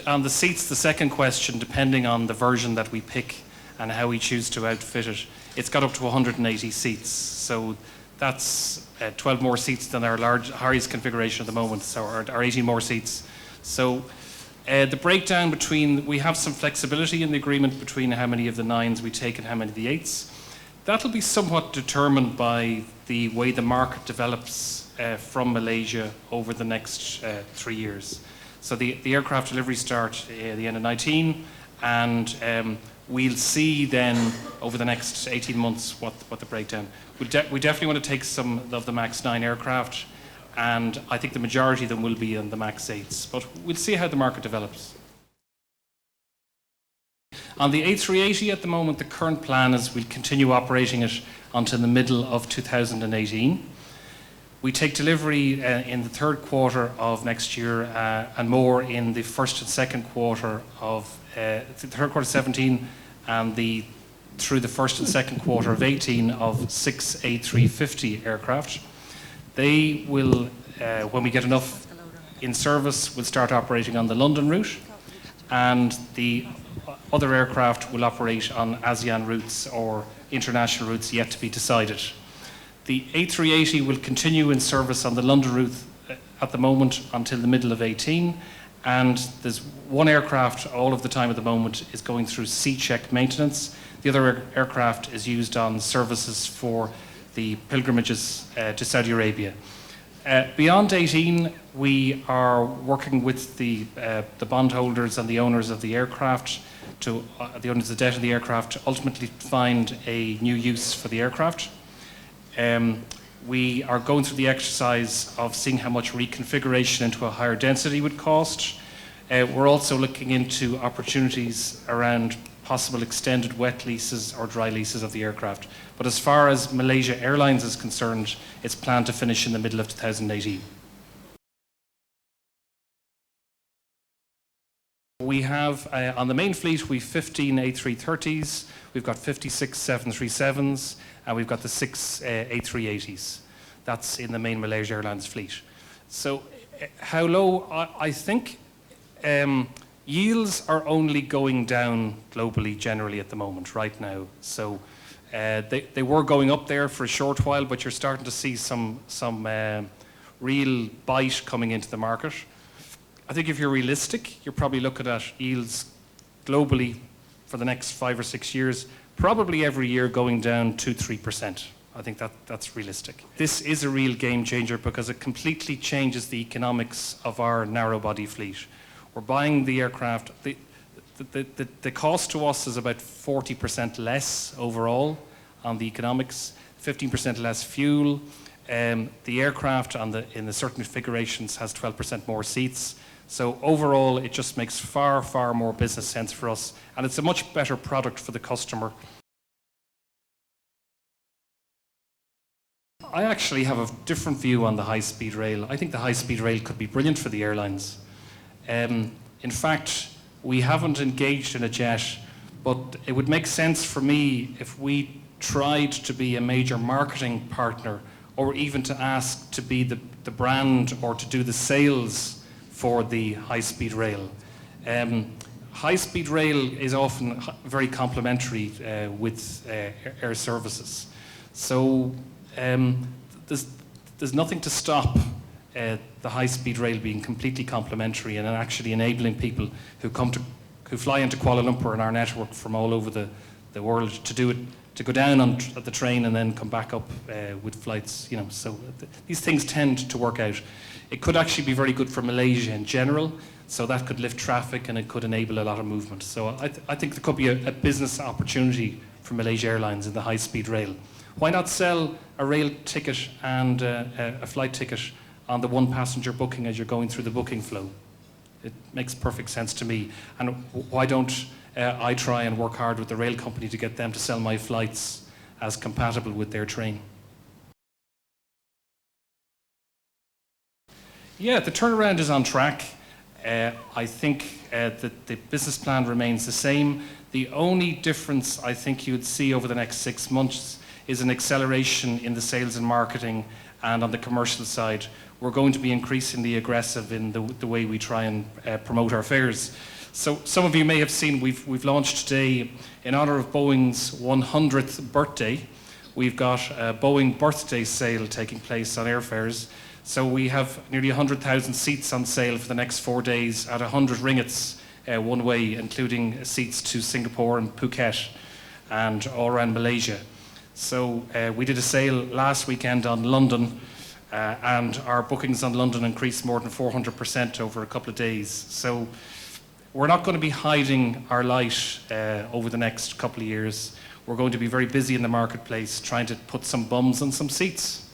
On the seats, the second question, depending on the version that we pick and how we choose to outfit it, it's got up to 180 seats. So that's 12 more seats than our highest configuration at the moment, so our 18 more seats. So the breakdown between, we have some flexibility in the agreement between how many of the 9s we take and how many of the 8s. That'll be somewhat determined by the way the market develops from Malaysia over the next 3 years. So the aircraft deliveries start at the end of 19, and we'll see then over the next 18 months what the breakdown. We definitely want to take some of the MAX 9 aircraft, and I think the majority of them will be on the MAX 8s, but we'll see how the market develops. On the A380 at the moment, the current plan is we'll continue operating it until the middle of 2018. We take delivery in the third quarter of next year and more in the first and second quarter of the third quarter of 17 and through the first and second quarter of 18 of 6 A350 aircraft. They will, when we get enough in service, will start operating on the London route, and the other aircraft will operate on ASEAN routes or international routes yet to be decided. The A380 will continue in service on the London route at the moment until the middle of 18, and there's one aircraft all of the time at the moment is going through C-check maintenance. The other aircraft is used on services for the pilgrimages to Saudi Arabia. Beyond 18, we are working with the bondholders and the owners of the aircraft, the owners of the debt of the aircraft, to ultimately find a new use for the aircraft. We are going through the exercise of seeing how much reconfiguration into a higher density would cost. We're also looking into opportunities around possible extended wet leases or dry leases of the aircraft. But as far as Malaysia Airlines is concerned, it's planned to finish in the middle of 2018. We have, on the main fleet, we've 15 A330s, we've got 56 737s, and we've got the 6 A380s. That's in the main Malaysia Airlines fleet. So how low? I think yields are only going down globally generally at the moment, right now. So they were going up there for a short while, but you're starting to see some real bite coming into the market. I think if you're realistic, you're probably looking at yields globally for the next 5 or 6 years, probably every year going down 2-3%. I think that's realistic. This is a real game changer because it completely changes the economics of our narrow body fleet. We're buying the aircraft, the cost to us is about 40% less overall on the economics, 15% less fuel. The aircraft in the certain configurations has 12% more seats. So overall, it just makes far, far more business sense for us, and it's a much better product for the customer. I actually have a different view on the high-speed rail. I think the high-speed rail could be brilliant for the airlines. In fact, we haven't engaged in it yet, but it would make sense for me if we tried to be a major marketing partner, or even to ask to be the brand or to do the sales for the high-speed rail. High-speed rail is often very complementary with air services. So there's nothing to stop the high-speed rail being completely complementary and actually enabling people who fly into Kuala Lumpur in our network from all over the world to do it, to go down at the train and then come back up with flights. So these things tend to work out. It could actually be very good for Malaysia in general, so that could lift traffic and it could enable a lot of movement. So I think there could be a business opportunity for Malaysia Airlines in the high-speed rail. Why not sell a rail ticket and a flight ticket on the one-passenger booking as you're going through the booking flow? It makes perfect sense to me. And why don't I try and work hard with the rail company to get them to sell my flights as compatible with their train? Yeah, the turnaround is on track. I think that the business plan remains the same. The only difference I think you would see over the next 6 months is an acceleration in the sales and marketing, and on the commercial side, we're going to be increasingly aggressive in the way we try and promote our fares. So some of you may have seen we've launched today, in honour of Boeing's 100th birthday, we've got a Boeing birthday sale taking place on airfares. So we have nearly 100,000 seats on sale for the next 4 days at 100 ringgits one way, including seats to Singapore and Phuket and all around Malaysia. So we did a sale last weekend on London, and our bookings on London increased more than 400% over a couple of days. So we're not going to be hiding our light over the next couple of years. We're going to be very busy in the marketplace trying to put some bums on some seats.